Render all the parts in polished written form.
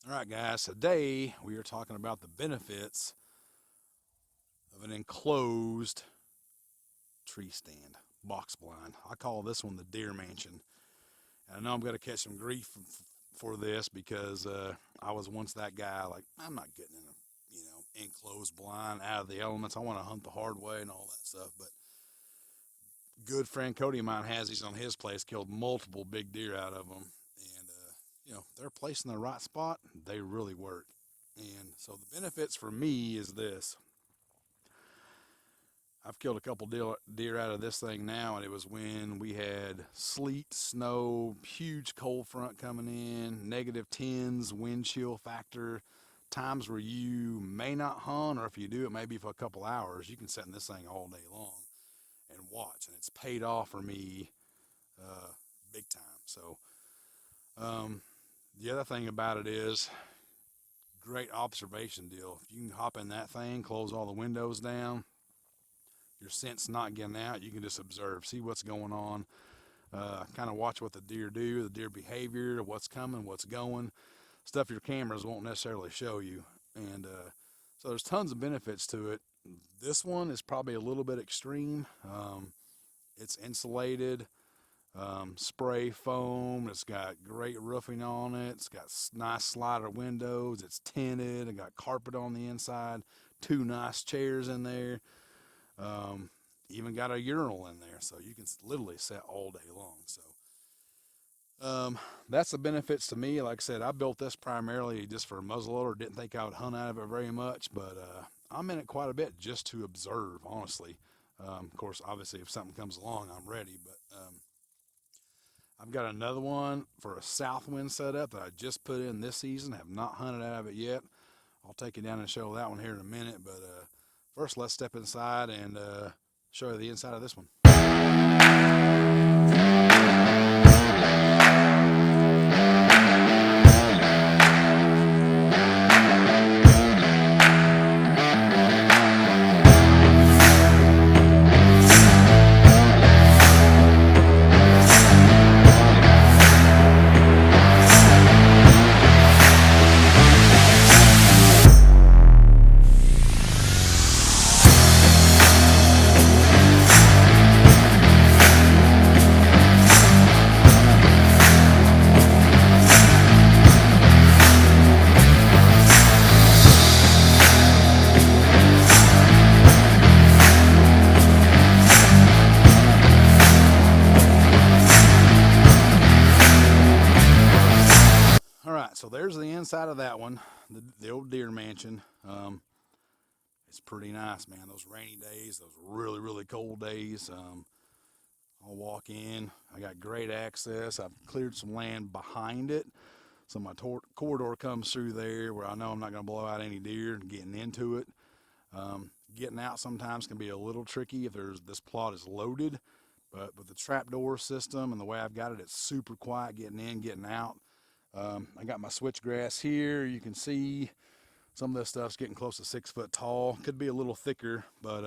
All right, guys, today we are talking about the benefits of an enclosed tree stand, box blind. I call this one the deer mansion. And I know I'm going to catch some grief for this because I was once that guy, like, I'm not getting in a, enclosed blind out of the elements. I want to hunt the hard way and all that stuff. But good friend Cody of mine has these on his place, killed multiple big deer out of them. And, they're placed in the right spot. They really work. And so the benefits for me is this. I've killed a couple deer out of this thing now, and it was when we had sleet, snow, huge cold front coming in, -10s, wind chill factor, times where you may not hunt, or if you do, it may be for a couple hours. You can sit in this thing all day long and watch, and it's paid off for me big time. So um, the other thing about it is great observation deal. If you can hop in that thing, close all the windows down, your scent's not getting out. You can just observe, see what's going on, kind of watch what the deer do, the deer behavior, what's coming, what's going, stuff your cameras won't necessarily show you. And so there's tons of benefits to it. This one is probably a little bit extreme. It's insulated, spray foam. It's got great roofing on it. It's got nice slider windows. It's tinted. It got carpet on the inside. Two nice chairs in there. Um, Even got a urinal in there, so you can literally sit all day long. So that's the benefits to me. Like I said, I built this primarily just for a muzzleloader. Didn't think I would hunt out of it very much, but I'm in it quite a bit just to observe, honestly. Of course, obviously, if something comes along, I'm ready. But I've got another one for a south wind setup that I just put in this season. Have not hunted out of it yet. I'll take you down and show that one here in a minute. But first, let's step inside and show you the inside of this one. All right, so there's the inside of that one, the old deer mansion. It's pretty nice, man. Those rainy days, those really, really cold days. I'll walk in. I got great access. I've cleared some land behind it. So my corridor comes through there where I know I'm not going to blow out any deer getting into it. Getting out sometimes can be a little tricky if this plot is loaded. But with the trapdoor system and the way I've got it, it's super quiet getting in, getting out. I got my switchgrass here. You can see some of this stuff's getting close to 6 foot tall. Could be a little thicker, but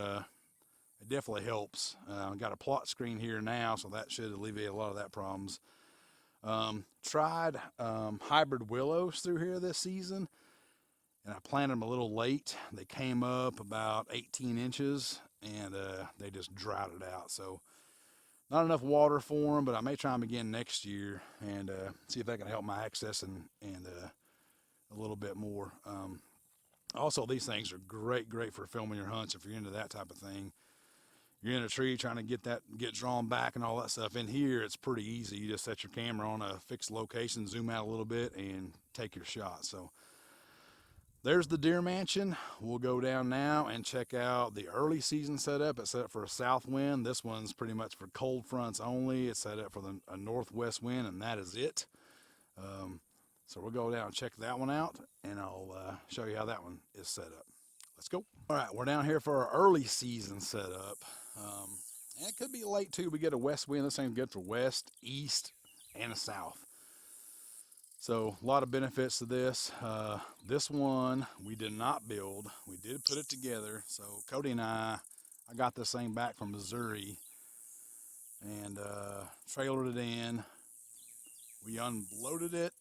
it definitely helps. I got a plot screen here now, so that should alleviate a lot of that problems. Tried hybrid willows through here this season, and I planted them a little late. They came up about 18 inches, and they just dried it out. So not enough water for them, but I may try them again next year and see if that can help my access and a little bit more. Also, these things are great for filming your hunts if you're into that type of thing. You're in a tree trying to get drawn back and all that stuff. In here, it's pretty easy. You just set your camera on a fixed location, zoom out a little bit, and take your shot. So there's the deer mansion. We'll go down now and check out the early season setup. It's set up for a south wind. This one's pretty much for cold fronts only. It's set up for a northwest wind, and that is it. So we'll go down and check that one out, and I'll show you how that one is set up. Let's go. All right, we're down here for our early season setup. And it could be late too. We get a west wind. This thing's good for west, east, and a south. So a lot of benefits to this. This one we did not build. We did put it together. So Cody and I got this thing back from Missouri and trailered it in. We unloaded it,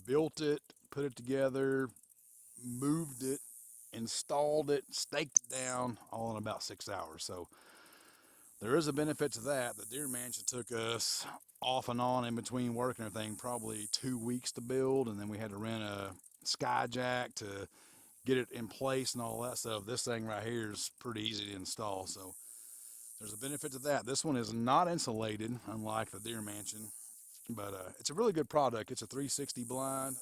built it, put it together, moved it, installed it, staked it down, all in about 6 hours. So there is a benefit to that. The Deer Mansion took us off and on in between work and everything, probably 2 weeks to build, and then we had to rent a Skyjack to get it in place and all that stuff. This thing right here is pretty easy to install, so there's a benefit to that. This one is not insulated, unlike the Deer Mansion, but it's a really good product. It's a 360 blind.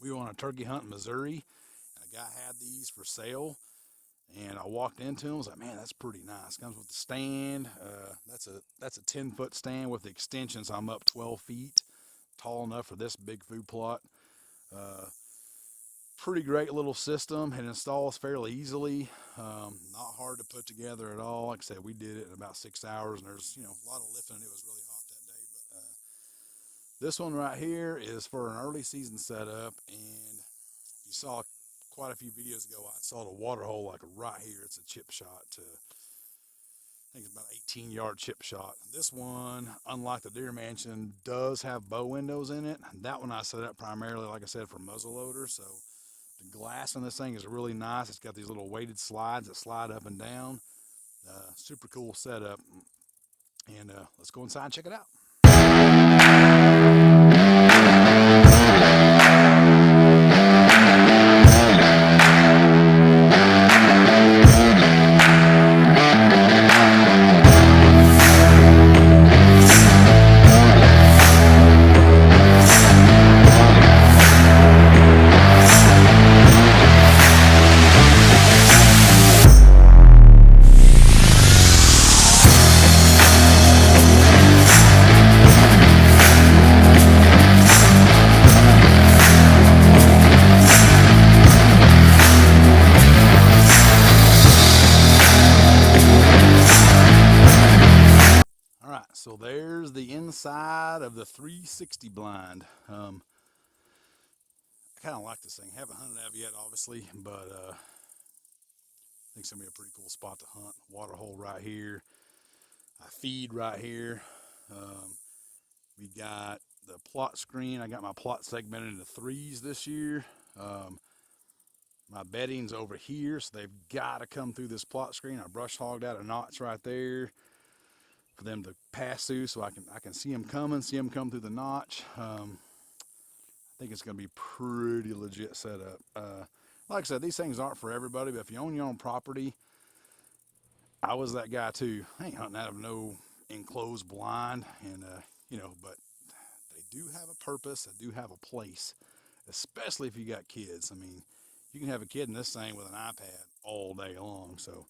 We were on a turkey hunt in Missouri, and a guy had these for sale. And I walked into them. I was like, man, that's pretty nice. Comes with the stand. That's a 10-foot stand with the extension, so I'm up 12 feet, tall enough for this big food plot. Pretty great little system. It installs fairly easily. Not hard to put together at all. Like I said, we did it in about 6 hours, and there's a lot of lifting. It was really hot that day. But this one right here is for an early season setup, and you saw quite a few videos ago, I saw the water hole like right here. It's a chip shot to, I think it's about 18-yard chip shot. This one, unlike the Deer Mansion, does have bow windows in it. That one I set up primarily, like I said, for muzzle loader. So the glass on this thing is really nice. It's got these little weighted slides that slide up and down. Super cool setup. And let's go inside and check it out. So there's the inside of the 360 blind. I kind of like this thing. Haven't hunted out yet, obviously, but I think it's gonna be a pretty cool spot to hunt. Water hole right here. I feed right here. We got the plot screen. I got my plot segmented into threes this year. My bedding's over here, so they've got to come through this plot screen. I brush hogged out a notch right there for them to pass through, so I can see them coming, see them come through the notch. I think it's going to be pretty legit setup. Like I said, these things aren't for everybody, but if you own your own property, I was that guy too. I ain't hunting out of no enclosed blind, and but they do have a purpose. They do have a place, especially if you got kids. I mean, you can have a kid in this thing with an iPad all day long. So,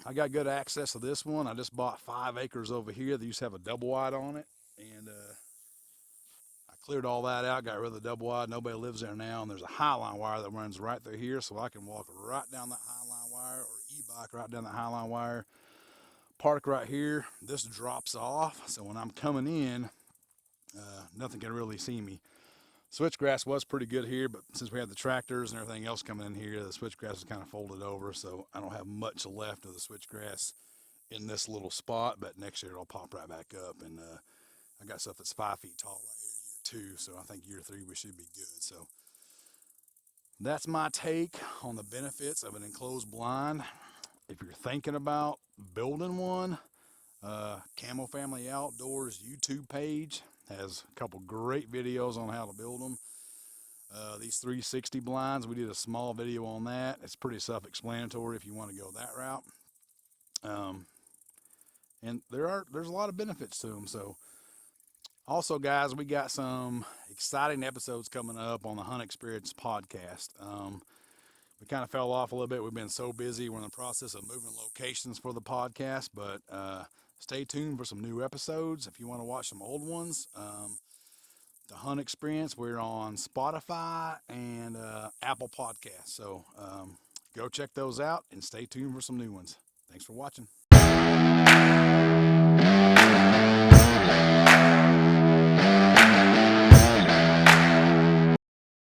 I got good access to this one. I just bought 5 acres over here that used to have a double wide on it, and I cleared all that out, got rid of the double wide. Nobody lives there now, and there's a highline wire that runs right through here, so I can walk right down that highline wire, or e-bike right down that highline wire, park right here. This drops off, so when I'm coming in, nothing can really see me. Switchgrass was pretty good here, but since we had the tractors and everything else coming in here, the switchgrass is kind of folded over, so I don't have much left of the switchgrass in this little spot, but next year it'll pop right back up. And I got stuff that's 5 feet tall right here year 2, so I think year 3 we should be good. So that's my take on the benefits of an enclosed blind. If you're thinking about building one, Camo Family Outdoors YouTube page has a couple great videos on how to build them. These 360 blinds, we did a small video on that. It's pretty self-explanatory if you want to go that route. And there's a lot of benefits to them. So also, guys, we got some exciting episodes coming up on the Hunt Experience podcast. We kind of fell off a little bit. We've been so busy. We're in the process of moving locations for the podcast, but stay tuned for some new episodes. If you want to watch some old ones, the Hunt Experience, we're on Spotify and Apple Podcasts. So go check those out and stay tuned for some new ones. Thanks for watching.